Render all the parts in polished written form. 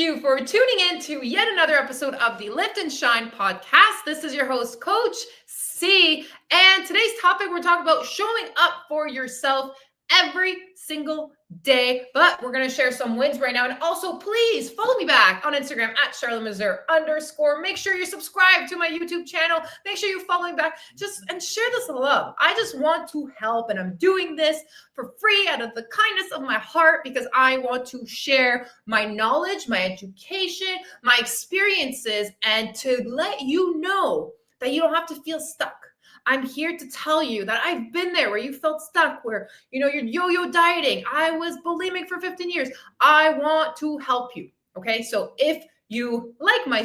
you for tuning in to yet another episode of the Lift and Shine podcast. This is your host, Coach C. And today's topic, we're talking about showing up for yourself every single day. But we're going to share some wins right now. And also, please follow me back on Instagram at @CharlotteMazur_. Make sure you subscribe to my YouTube channel. Make sure you follow me back. And share this love. I just want to help. And I'm doing this for free out of the kindness of my heart because I want to share my knowledge, my education, my experiences, and to let you know that you don't have to feel stuck. I'm here to tell you that I've been there where you felt stuck, where, you're yo-yo dieting. I was bulimic for 15 years. I want to help you. Okay. So if you like my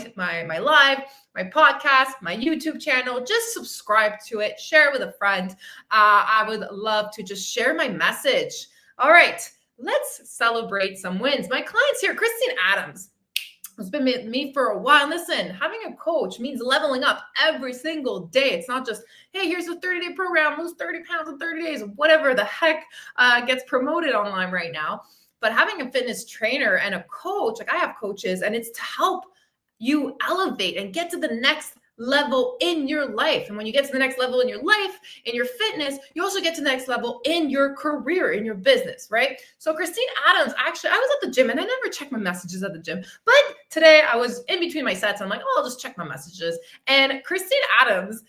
live, my podcast, my YouTube channel, just subscribe to it, share it with a friend. I would love to just share my message. All right. Let's celebrate some wins. My client's here, Christine Adams. It's been with me for a while. Listen, having a coach means leveling up every single day. It's not just, hey, here's a 30-day program, lose 30 pounds in 30 days, whatever the heck gets promoted online right now. But having a fitness trainer and a coach, like I have coaches, and it's to help you elevate and get to the next level in your life. And when you get to the next level in your life, in your fitness, you also get to the next level in your career, in your business, right? So Christine Adams, actually, I was at the gym and I never check my messages at the gym, but today I was in between my sets. I'm like, oh, I'll just check my messages. And Christine Adams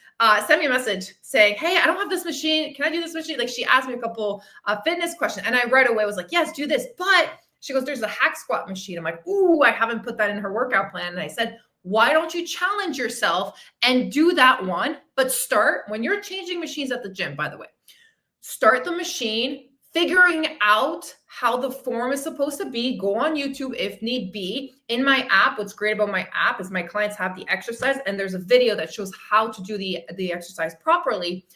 sent me a message saying, hey, I don't have this machine. Can I do this machine? Like she asked me a couple fitness questions and I right away was like, yes, do this. But she goes, there's a hack squat machine. I'm like, ooh, I haven't put that in her workout plan. And I said, why don't you challenge yourself and do that one? But start when you're changing machines at the gym, by the way, start the machine, figuring out how the form is supposed to be. Go on YouTube if need be. In my app, what's great about my app is my clients have the exercise and there's a video that shows how to do the exercise properly.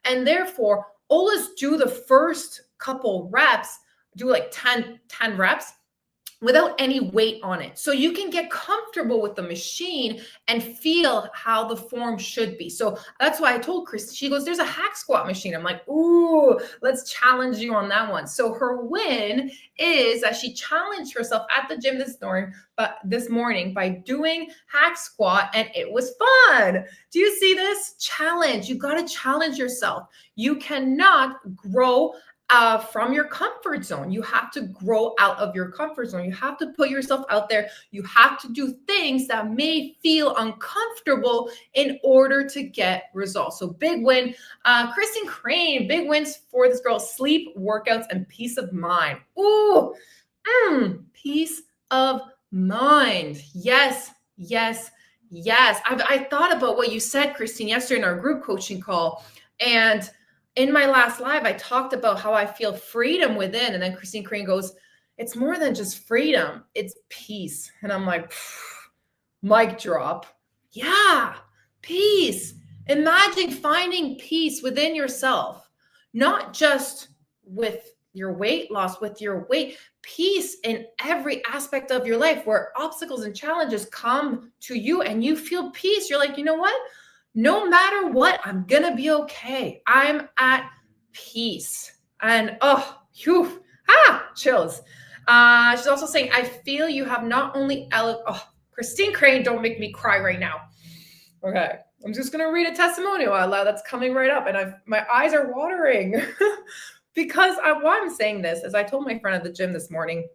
And therefore, always do the first couple reps, do like 10 reps without any weight on it. So you can get comfortable with the machine and feel how the form should be. So that's why I told Chris, she goes, there's a hack squat machine. I'm like, ooh, let's challenge you on that one. So her win is that she challenged herself at the gym this morning by doing hack squat and it was fun. Do you see this? Challenge. You got to challenge yourself. You cannot grow from your comfort zone. You have to grow out of your comfort zone. You have to put yourself out there. You have to do things that may feel uncomfortable in order to get results. So big win. Kristen Crane, big wins for this girl. Sleep, workouts, and peace of mind. Ooh, peace of mind. Yes, yes, yes. I thought about what you said, Christine, yesterday in our group coaching call. And in my last live, I talked about how I feel freedom within. And then Christine Crane goes, it's more than just freedom. It's peace. And I'm like, mic drop. Yeah, peace. Imagine finding peace within yourself, not just with your weight loss, with your weight, peace in every aspect of your life where obstacles and challenges come to you and you feel peace. You're like, you know what? No matter what, I'm going to be okay. I'm at peace. And chills. She's also saying, I feel you have not only, Christine Crane, don't make me cry right now. Okay. I'm just going to read a testimonial out loud that's coming right up. And my eyes are watering because why I'm saying this is I told my friend at the gym this morning,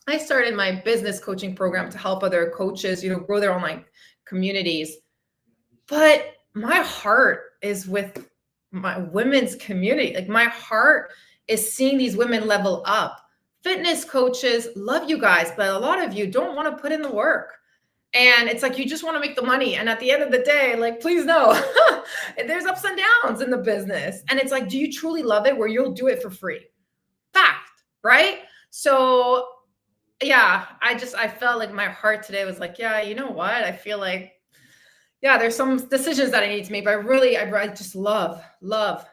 I started my business coaching program to help other coaches, grow their online communities. But my heart is with my women's community. Like my heart is seeing these women level up. Fitness coaches, love you guys, but a lot of you don't want to put in the work. And it's like, you just want to make the money. And at the end of the day, like, please no, there's ups and downs in the business. And it's like, do you truly love it where you'll do it for free? Fact, right? So yeah, I felt like my heart today was like, yeah, you know what? I feel like, yeah, there's some decisions that I need to make, but I just love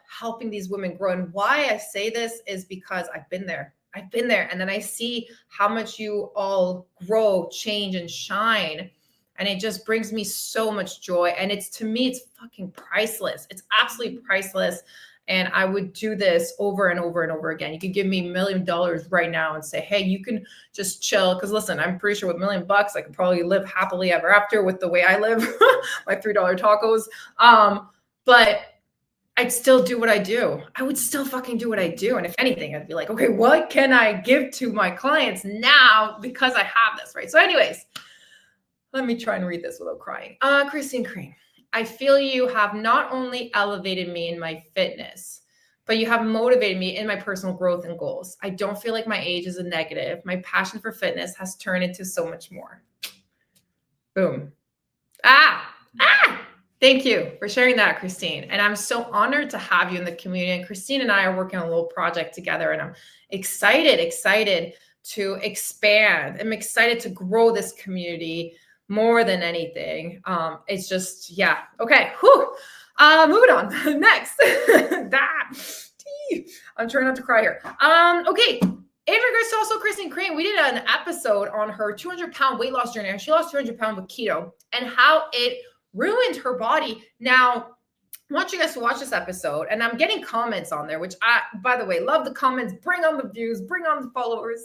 helping these women grow. And why I say this is because I've been there. And then I see how much you all grow, change, and shine. And it just brings me so much joy. And to me, it's fucking priceless. It's absolutely priceless. And I would do this over and over and over again. You could give me $1 million right now and say, hey, you can just chill. Because listen, I'm pretty sure with $1 million, I could probably live happily ever after with the way I live, my $3 tacos. But I'd still do what I do. I would still fucking do what I do. And if anything, I'd be like, okay, what can I give to my clients now because I have this, right? So anyways, let me try and read this without crying. Christine Crane, I feel you have not only elevated me in my fitness, but you have motivated me in my personal growth and goals. I don't feel like my age is a negative. My passion for fitness has turned into so much more. Boom. Thank you for sharing that, Christine. And I'm so honored to have you in the community. And Christine and I are working on a little project together, and I'm excited to expand. I'm excited to grow this community more than anything. It's just, yeah. Okay. Whew. Moving on. Next. I'm trying not to cry here. Okay. In regards to also Christine Crane, we did an episode on her 200-pound weight loss journey. She lost 200 pounds with keto and how it ruined her body. Now, I want you guys to watch this episode, and I'm getting comments on there, which I, by the way, love the comments. Bring on the views, bring on the followers,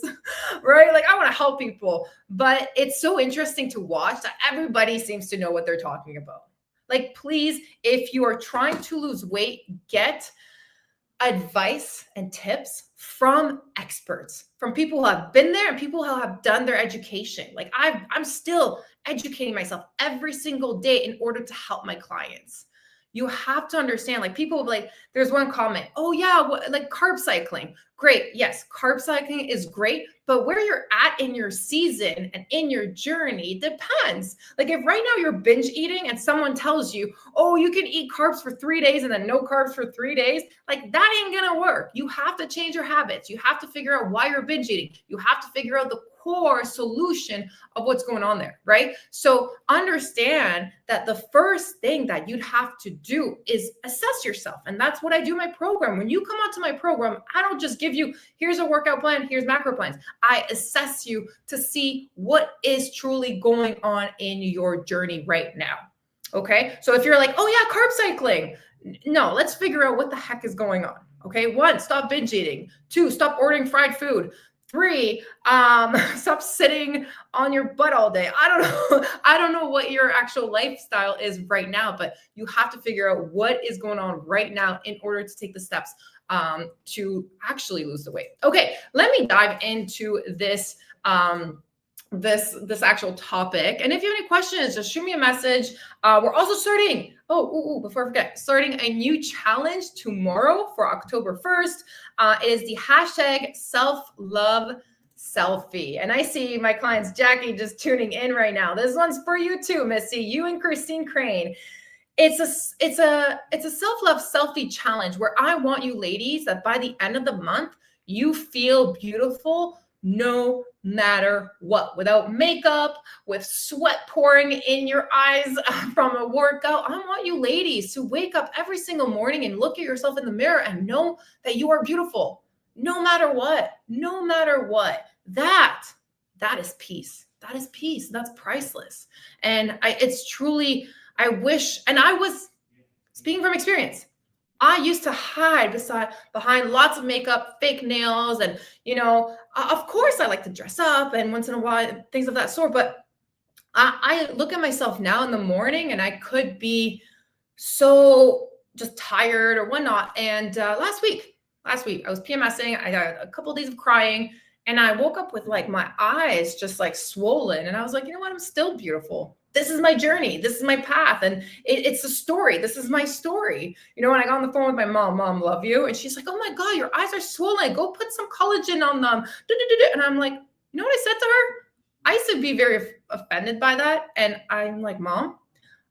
right? Like, I want to help people, but it's so interesting to watch that everybody seems to know what they're talking about. Like, please, if you are trying to lose weight, get advice and tips from experts, from people who have been there and people who have done their education. Like, I'm still educating myself every single day in order to help my clients. You have to understand, like, people will be like, there's one comment, oh yeah, like carb cycling. Great. Yes, carb cycling is great, but where you're at in your season and in your journey depends. Like, if right now you're binge eating and someone tells you, oh, you can eat carbs for 3 days and then no carbs for 3 days, like, that ain't gonna work. You have to change your habits. You have to figure out why you're binge eating. You have to figure out the core solution of what's going on there, right? So understand that the first thing that you'd have to do is assess yourself. And that's what I do in my program. When you come onto my program, I don't just give you, here's a workout plan, here's macro plans. I assess you to see what is truly going on in your journey right now. Okay. So if you're like, oh yeah, carb cycling. No, let's figure out what the heck is going on. Okay. 1, stop binge eating. 2, stop ordering fried food. 3, stop sitting on your butt all day. I don't know what your actual lifestyle is right now, but you have to figure out what is going on right now in order to take the steps to actually lose the weight. Okay, let me dive into this this actual topic. And if you have any questions, just shoot me a message. We're also starting, before I forget, starting a new challenge tomorrow for October 1st. It is the hashtag self-love selfie. And I see my clients, Jackie, just tuning in right now. This one's for you too, Missy, you and Christine Crane. It's a self-love selfie challenge where I want you ladies that by the end of the month, you feel beautiful no matter what, without makeup, with sweat pouring in your eyes from a workout. I want you ladies to wake up every single morning and look at yourself in the mirror and know that you are beautiful, no matter what, no matter what. That is peace. That is peace. That's priceless. And it's truly, I wish, and I was speaking from experience. I used to hide behind lots of makeup, fake nails, and, of course I like to dress up and once in a while, things of that sort. But I look at myself now in the morning and I could be so just tired or whatnot. And last week I was PMSing. I got a couple of days of crying and I woke up with like my eyes just like swollen. And I was like, you know what? I'm still beautiful. This is my journey. This is my path. And it's a story. This is my story. When I got on the phone with my mom, love you. And she's like, oh my God, your eyes are swollen. Go put some collagen on them. And I'm like, you know what I said to her? I used to be very offended by that. And I'm like, Mom,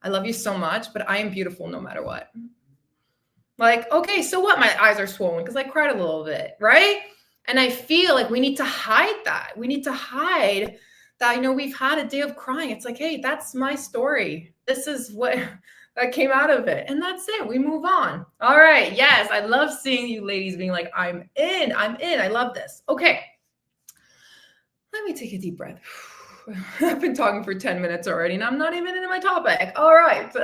I love you so much, but I am beautiful no matter what. Like, okay, so what? My eyes are swollen because I cried a little bit, right? And I feel like we need to hide that. We need to hide that, we've had a day of crying. It's like, hey, that's my story. This is what that came out of it. And that's it. We move on. All right. Yes. I love seeing you ladies being like, I'm in. I love this. Okay. Let me take a deep breath. I've been talking for 10 minutes already and I'm not even into my topic. All right.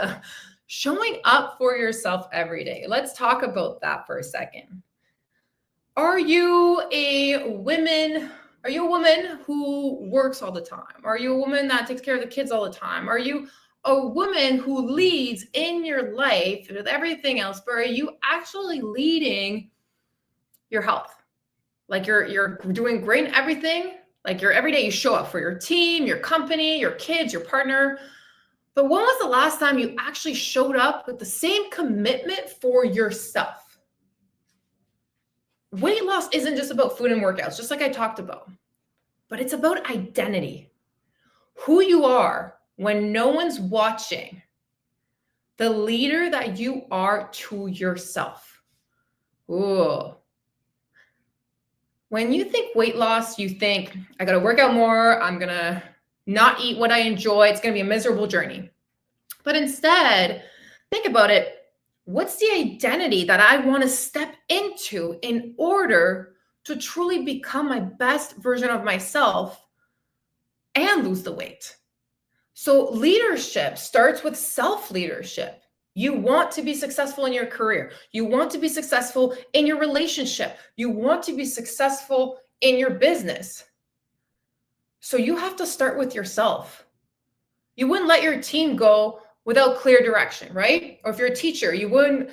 Showing up for yourself every day. Let's talk about that for a second. Are you a woman? Are you a woman who works all the time? Are you a woman that takes care of the kids all the time? Are you a woman who leads in your life with everything else, but are you actually leading your health? Like you're doing great in everything. Like every day you show up for your team, your company, your kids, your partner. But when was the last time you actually showed up with the same commitment for yourself? Weight loss isn't just about food and workouts, just like I talked about, but it's about identity. Who you are when no one's watching. The leader that you are to yourself. Ooh. When you think weight loss, you think, I got to work out more. I'm going to not eat what I enjoy. It's going to be a miserable journey. But instead, think about it. What's the identity that I want to step into in order to truly become my best version of myself and lose the weight? So leadership starts with self-leadership. You want to be successful in your career. You want to be successful in your relationship. You want to be successful in your business. So you have to start with yourself. You wouldn't let your team go without clear direction, right? Or if you're a teacher, you wouldn't,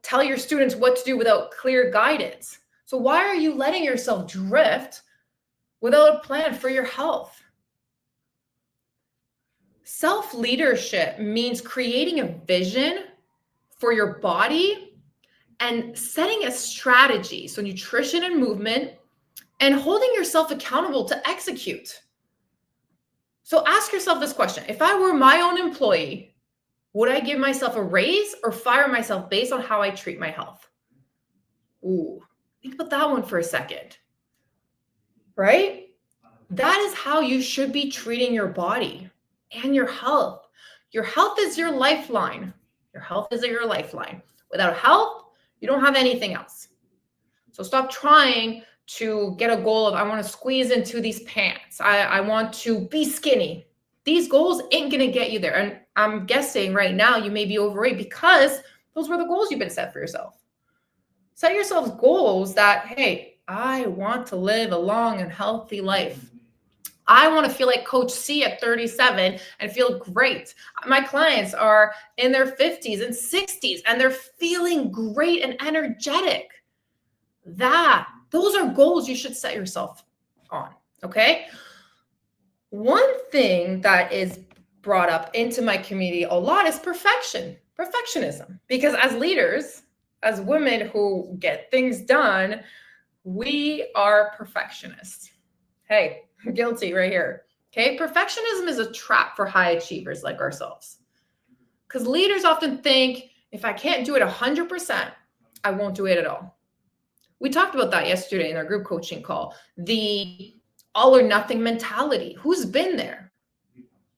tell your students what to do without clear guidance. So why are you letting yourself drift without a plan for your health? Self-leadership means creating a vision for your body and setting a strategy, so nutrition and movement, and holding yourself accountable to execute. So ask yourself this question. If I were my own employee, would I give myself a raise or fire myself based on how I treat my health? Ooh, think about that one for a second, right? That is how you should be treating your body and your health. Your health is your lifeline. Your health is your lifeline. Without health, you don't have anything else. So stop trying to get a goal of, I want to squeeze into these pants. I want to be skinny. These goals ain't going to get you there. And I'm guessing right now you may be overweight because those were the goals you've been set for yourself. Set yourselves goals that, hey, I want to live a long and healthy life. I want to feel like Coach C at 37 and feel great. My clients are in their 50s and 60s and they're feeling great and energetic. Those are goals you should set yourself on, okay? One thing that is brought up into my community a lot is perfectionism. Because as leaders, as women who get things done, we are perfectionists. Hey, guilty right here. Okay, perfectionism is a trap for high achievers like ourselves. Because leaders often think, if I can't do it 100%, I won't do it at all. We talked about that yesterday in our group coaching call. The all or nothing mentality. Who's been there,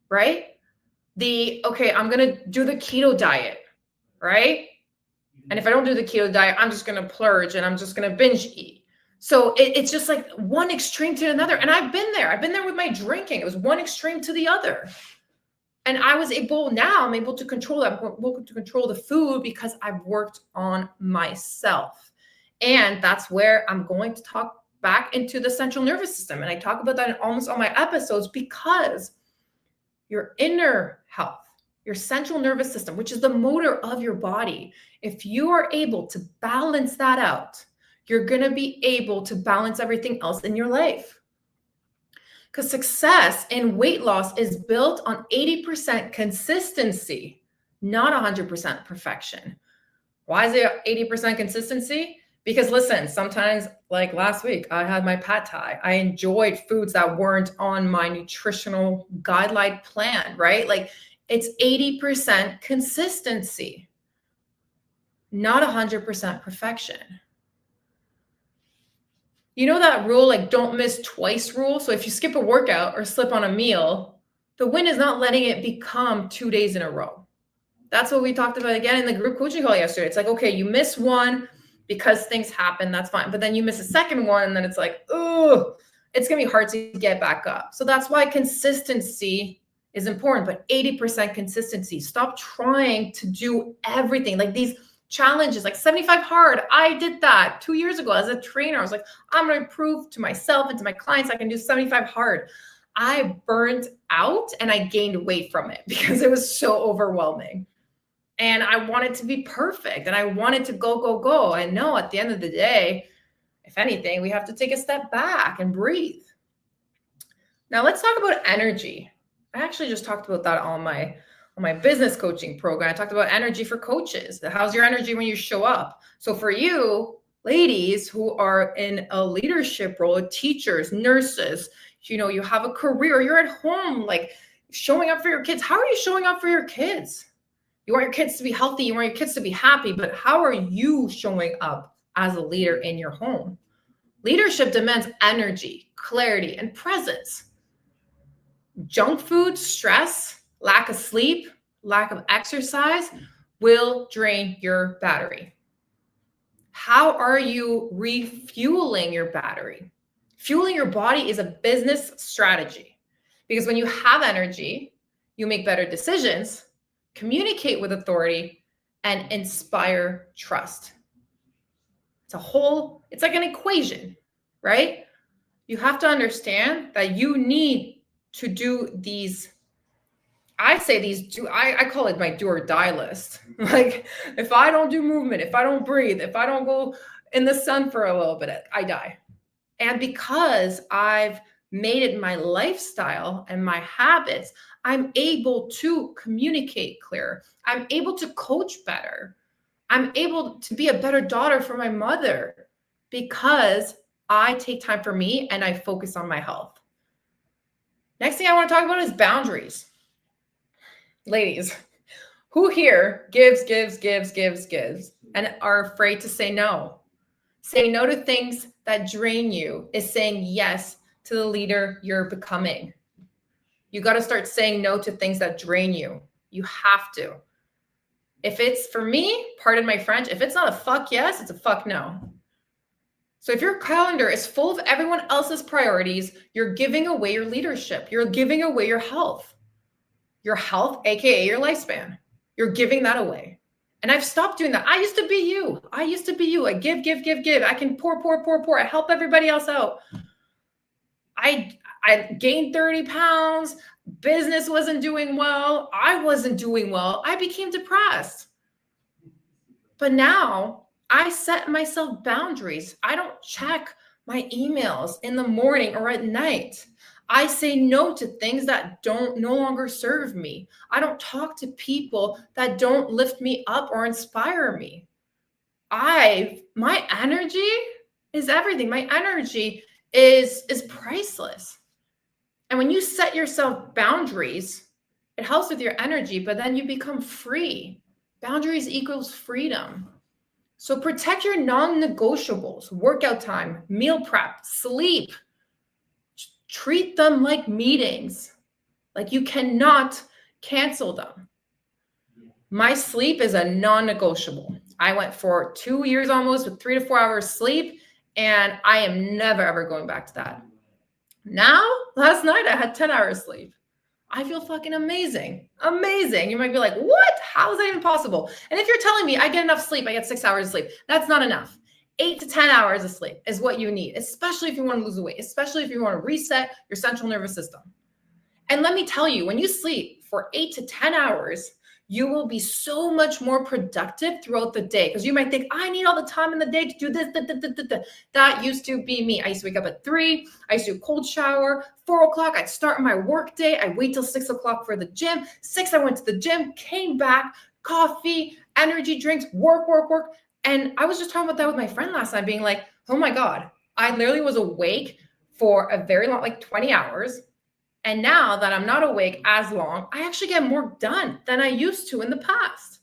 right? Okay, I'm going to do the keto diet, right? And if I don't do the keto diet, I'm just going to plurge and I'm just going to binge eat. So it's just like one extreme to another. And I've been there. I've been there with my drinking. It was one extreme to the other. And I'm able to control that. I'm able to control the food because I've worked on myself. And that's where I'm going to talk back into the central nervous system. And I talk about that in almost all my episodes because your inner health, your central nervous system, which is the motor of your body, if you are able to balance that out, you're going to be able to balance everything else in your life. Because success in weight loss is built on 80% consistency, not 100% perfection. Why is it 80% consistency? Because listen, sometimes like last week, I had my pad thai. I enjoyed foods that weren't on my nutritional guideline plan, right? Like it's 80% consistency, not 100% perfection. You know that rule, like don't miss twice rule? So if you skip a workout or slip on a meal, the win is not letting it become 2 days in a row. That's what we talked about again in the group coaching call yesterday. It's like, okay, you miss one because things happen, that's fine. But then you miss a second one and then it's like, oh, it's going to be hard to get back up. So that's why consistency is important, but 80% consistency. Stop trying to do everything. Like these challenges, like 75 hard. I did that 2 years ago as a trainer. I was like, I'm going to prove to myself and to my clients I can do 75 hard. I burnt out and I gained weight from it because it was so overwhelming. And I wanted to be perfect and I wanted to go, go, go. And no, at the end of the day, if anything, we have to take a step back and breathe. Now let's talk about energy. I actually just talked about that on my business coaching program. I talked about energy for coaches. How's your energy when you show up? So for you, ladies who are in a leadership role, teachers, nurses, you have a career, you're at home, like showing up for your kids. How are you showing up for your kids? You want your kids to be healthy, you want your kids to be happy, but how are you showing up as a leader in your home? Leadership demands energy, clarity, and presence. Junk food, stress, lack of sleep, lack of exercise will drain your battery. How are you refueling your battery? Fueling your body is a business strategy because when you have energy, you make better decisions, communicate with authority, and inspire trust. It's like an equation, right? You have to understand that you need to do these. I call it my do or die list. Like if I don't do movement, if I don't breathe, if I don't go in the sun for a little bit, I die. And because I've made it my lifestyle and my habits, I'm able to communicate clearer. I'm able to coach better. I'm able to be a better daughter for my mother because I take time for me and I focus on my health. Next thing I want to talk about is boundaries. Ladies, who here gives, and are afraid to say no? Saying no to things that drain you is saying yes to the leader you're becoming. You got to start saying no to things that drain you. You have to. If it's, for me, pardon my French, if it's not a fuck yes, it's a fuck no. So if your calendar is full of everyone else's priorities, you're giving away your leadership. You're giving away your health. Your health, AKA your lifespan. You're giving that away. And I've stopped doing that. I used to be you. I give. I can pour. I help everybody else out. I gained 30 pounds. Business wasn't doing well. I wasn't doing well. I became depressed. But now I set myself boundaries. I don't check my emails in the morning or at night. I say no to things that no longer serve me. I don't talk to people that don't lift me up or inspire me. My energy is everything. My energy is priceless. And when you set yourself boundaries, it helps with your energy, but then you become free. Boundaries equals freedom. So protect your non-negotiables, workout time, meal prep, sleep. Treat them like meetings. Like you cannot cancel them. My sleep is a non-negotiable. I went for 2 years almost with 3 to 4 hours sleep, and I am never, ever going back to that. Now, last night I had 10 hours sleep. I feel fucking amazing. Amazing. You might be like, what? How is that even possible? And if you're telling me I get enough sleep, I get 6 hours of sleep, that's not enough. 8 to 10 hours of sleep is what you need, especially if you want to lose weight, especially if you want to reset your central nervous system. And let me tell you, when you sleep for 8 to 10 hours, you will be so much more productive throughout the day. Because you might think, I need all the time in the day to do this. That used to be me. I used to wake up at 3. I used to do a cold shower. 4 o'clock, I'd start my work day. I wait till 6 o'clock for the gym. 6, I went to the gym, came back, coffee, energy drinks, work. And I was just talking about that with my friend last night, being like, oh my God, I literally was awake for a very long, like 20 hours. And now that I'm not awake as long, I actually get more done than I used to in the past.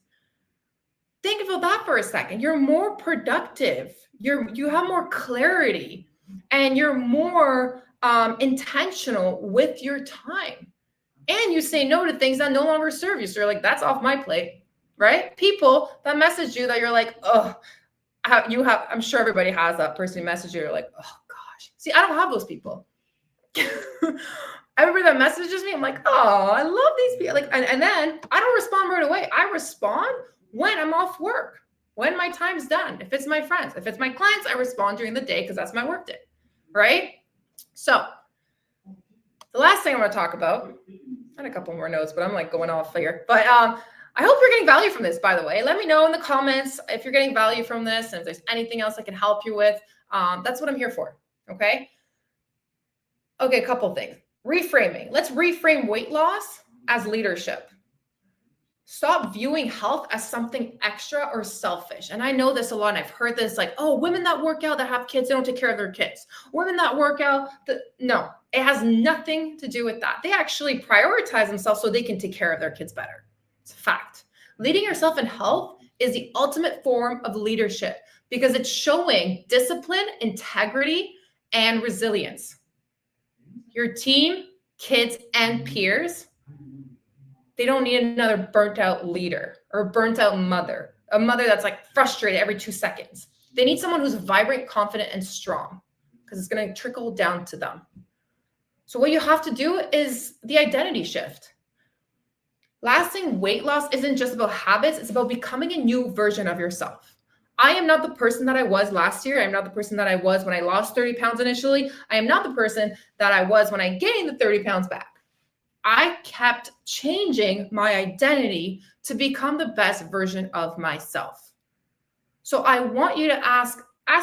Think about that for a second. You're more productive. You have more clarity, and you're more intentional with your time. And you say no to things that no longer serve you. So you're like, that's off my plate, right? People that message you that you're like, oh, I'm sure everybody has that person who messaged you. You're like, oh gosh. See, I don't have those people. Everybody that messages me, I'm like, oh, I love these people. Like, and then I don't respond right away. I respond when I'm off work, when my time's done. If it's my friends, if it's my clients, I respond during the day because that's my work day, right? So the last thing I want to talk about, I had a couple more notes, but I'm like going off here. But I hope you're getting value from this, by the way. Let me know in the comments if you're getting value from this and if there's anything else I can help you with. That's what I'm here for, okay? Okay, a couple things. Reframing. Let's reframe weight loss as leadership. Stop viewing health as something extra or selfish. And I know this a lot. And I've heard this like, oh, women that work out that have kids, they don't take care of their kids. Women that work out, no, it has nothing to do with that. They actually prioritize themselves so they can take care of their kids better. It's a fact. Leading yourself in health is the ultimate form of leadership because it's showing discipline, integrity, and resilience. Your team, kids, and peers, they don't need another burnt out leader or a burnt out mother, a mother that's like frustrated every 2 seconds. They need someone who's vibrant, confident, and strong because it's going to trickle down to them. So what you have to do is the identity shift. Last thing, weight loss isn't just about habits. It's about becoming a new version of yourself. I am not the person that I was last year. I'm not the person that I was when I lost 30 pounds initially. I am not the person that I was when I gained the 30 pounds back. I kept changing my identity to become the best version of myself. So I want you to ask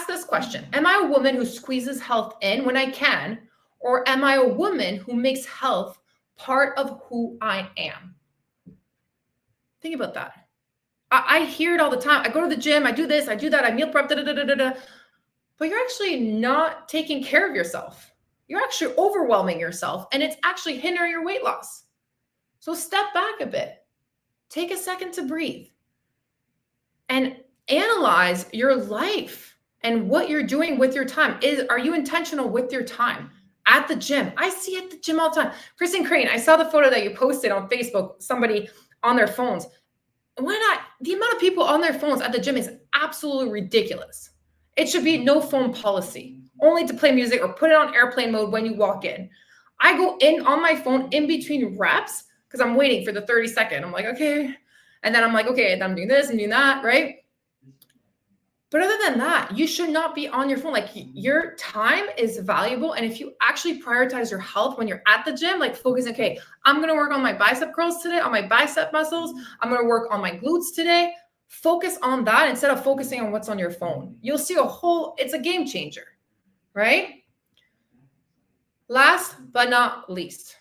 this question. Am I a woman who squeezes health in when I can? Or am I a woman who makes health part of who I am? Think about that. I hear it all the time. I go to the gym, I do this, I do that, I meal prep, but you're actually not taking care of yourself. You're actually overwhelming yourself and it's actually hindering your weight loss. So step back a bit. Take a second to breathe and analyze your life and what you're doing with your time. Are you intentional with your time? At the gym. I see at the gym all the time. Kristen Crane, I saw the photo that you posted on Facebook, somebody on their phones. Why not? The amount of people on their phones at the gym is absolutely ridiculous. It should be no phone policy, only to play music or put it on airplane mode when you walk in. I go in on my phone in between reps because I'm waiting for the 30-second. I'm like, okay. And then I'm like, okay, I'm doing this and doing that, right? But other than that, you should not be on your phone. Like your time is valuable. And if you actually prioritize your health when you're at the gym, like focus, okay, I'm going to work on my bicep curls today, on my bicep muscles. I'm going to work on my glutes today. Focus on that instead of focusing on what's on your phone. You'll see it's a game changer, right? Last but not least,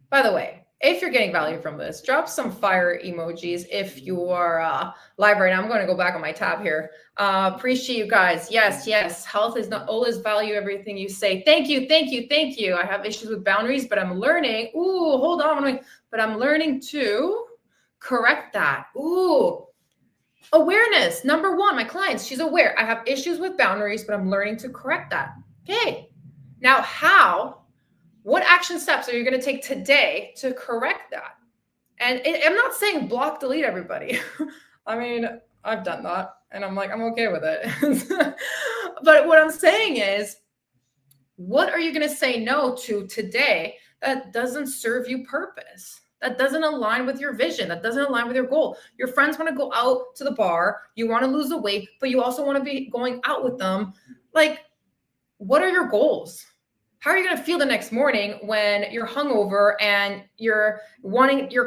by the way, if you're getting value from this, drop some fire emojis. If you are live right now, I'm going to go back on my tab here. Appreciate you guys. Yes. Health is not always value everything you say. Thank you. I have issues with boundaries, but I'm learning. Ooh, hold on. But I'm learning to correct that. Ooh, awareness. Number one, my clients, she's aware. I have issues with boundaries, but I'm learning to correct that. Okay. Now, what action steps are you going to take today to correct that? And I'm not saying block, delete everybody. I mean, I've done that and I'm okay with it. But what I'm saying is, what are you going to say no to today that doesn't serve you purpose? That doesn't align with your vision, that doesn't align with your goal. Your friends want to go out to the bar, you want to lose the weight, but you also want to be going out with them. Like, what are your goals? How are you going to feel the next morning when you're hungover and you're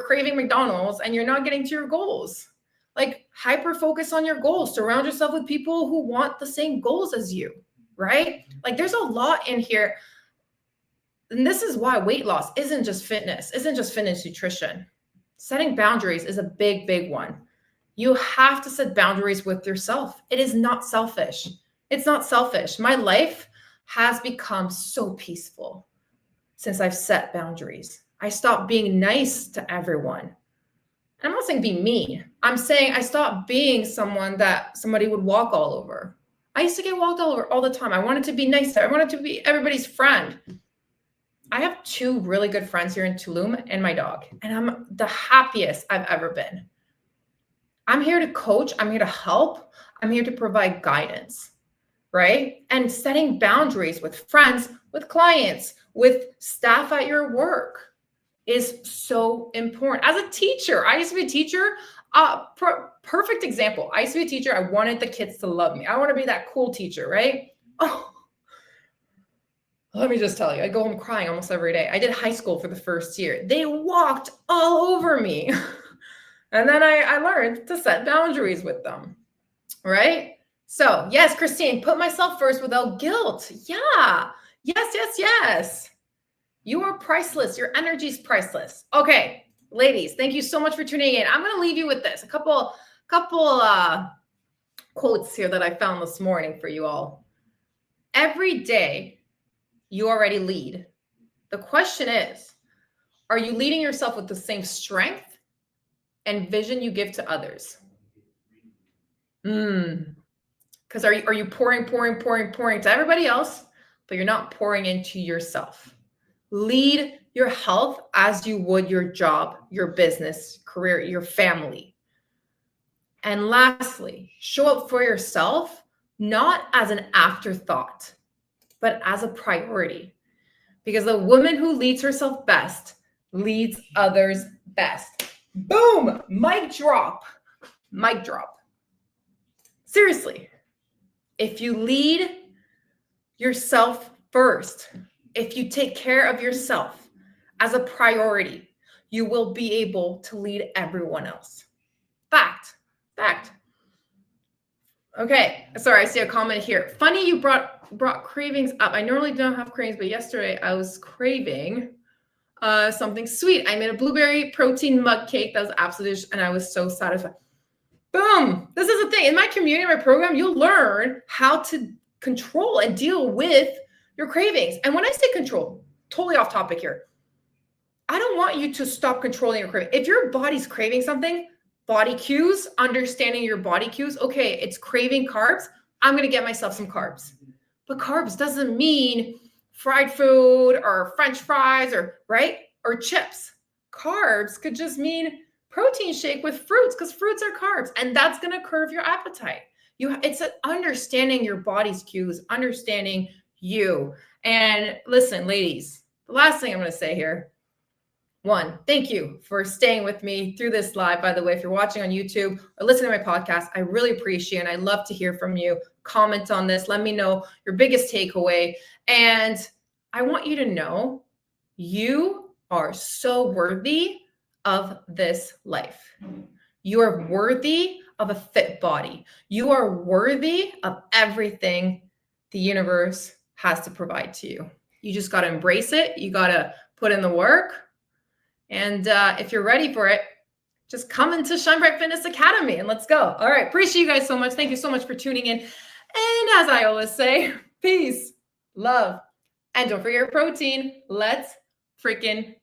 craving McDonald's and you're not getting to your goals? Like, hyper focus on your goals. Surround yourself with people who want the same goals as you, right? Like, there's a lot in here. And this is why weight loss isn't just fitness nutrition. Setting boundaries is a big, big one. You have to set boundaries with yourself. It is not selfish. It's not selfish. My life has become so peaceful since I've set boundaries. I stopped being nice to everyone. And I'm not saying be mean. I'm saying I stopped being someone that somebody would walk all over. I used to get walked all over all the time. I wanted to be nice. I wanted to be everybody's friend. I have 2 really good friends here in Tulum and my dog, and I'm the happiest I've ever been. I'm here to coach. I'm here to help. I'm here to provide guidance, right? And setting boundaries with friends, with clients, with staff at your work is so important. As a teacher, I used to be a teacher. Perfect example. I used to be a teacher. I wanted the kids to love me. I want to be that cool teacher, right? Oh, let me just tell you, I go home crying almost every day. I did high school for the first year. They walked all over me. And then I learned to set boundaries with them, right? So yes, Christine, put myself first without guilt. Yeah. Yes. You are priceless. Your energy is priceless. Okay, ladies, thank you so much for tuning in. I'm going to leave you with this. A couple quotes here that I found this morning for you all. Every day you already lead. The question is, are you leading yourself with the same strength and vision you give to others? Because are you pouring to everybody else, but you're not pouring into yourself? Lead your health as you would your job, your business, career, your family. And lastly, show up for yourself, not as an afterthought, but as a priority. Because the woman who leads herself best leads others best. Boom! Mic drop. Mic drop. Seriously, if you lead yourself first, if you take care of yourself as a priority, you will be able to lead everyone else. Fact. Okay, sorry, I see a comment here. Funny you brought cravings up. I normally don't have cravings, but yesterday I was craving something sweet. I made a blueberry protein mug cake that was absolutely, and I was so satisfied. Boom! This is the thing. In my community, my program, you'll learn how to control and deal with your cravings. And when I say control, totally off topic here, I don't want you to stop controlling your craving. If your body's craving something, body cues, understanding your body cues. Okay, it's craving carbs. I'm going to get myself some carbs. But carbs doesn't mean fried food or French fries or chips. Carbs could just mean protein shake with fruits, because fruits are carbs, and that's going to curb your appetite. It's understanding your body's cues, understanding you. And listen, ladies, the last thing I'm going to say here. One, thank you for staying with me through this live. By the way, if you're watching on YouTube or listening to my podcast, I really appreciate it. And I'd love to hear from you. Comment on this. Let me know your biggest takeaway. And I want you to know you are so worthy of this life. You are worthy of a fit body. You are worthy of everything the universe has to provide to you. You just got to embrace it. You got to put in the work. And if you're ready for it, just come into Shine Bright Fitness Academy and let's go. All right. Appreciate you guys so much. Thank you so much for tuning in. And as I always say, peace, love, and don't forget your protein. Let's freaking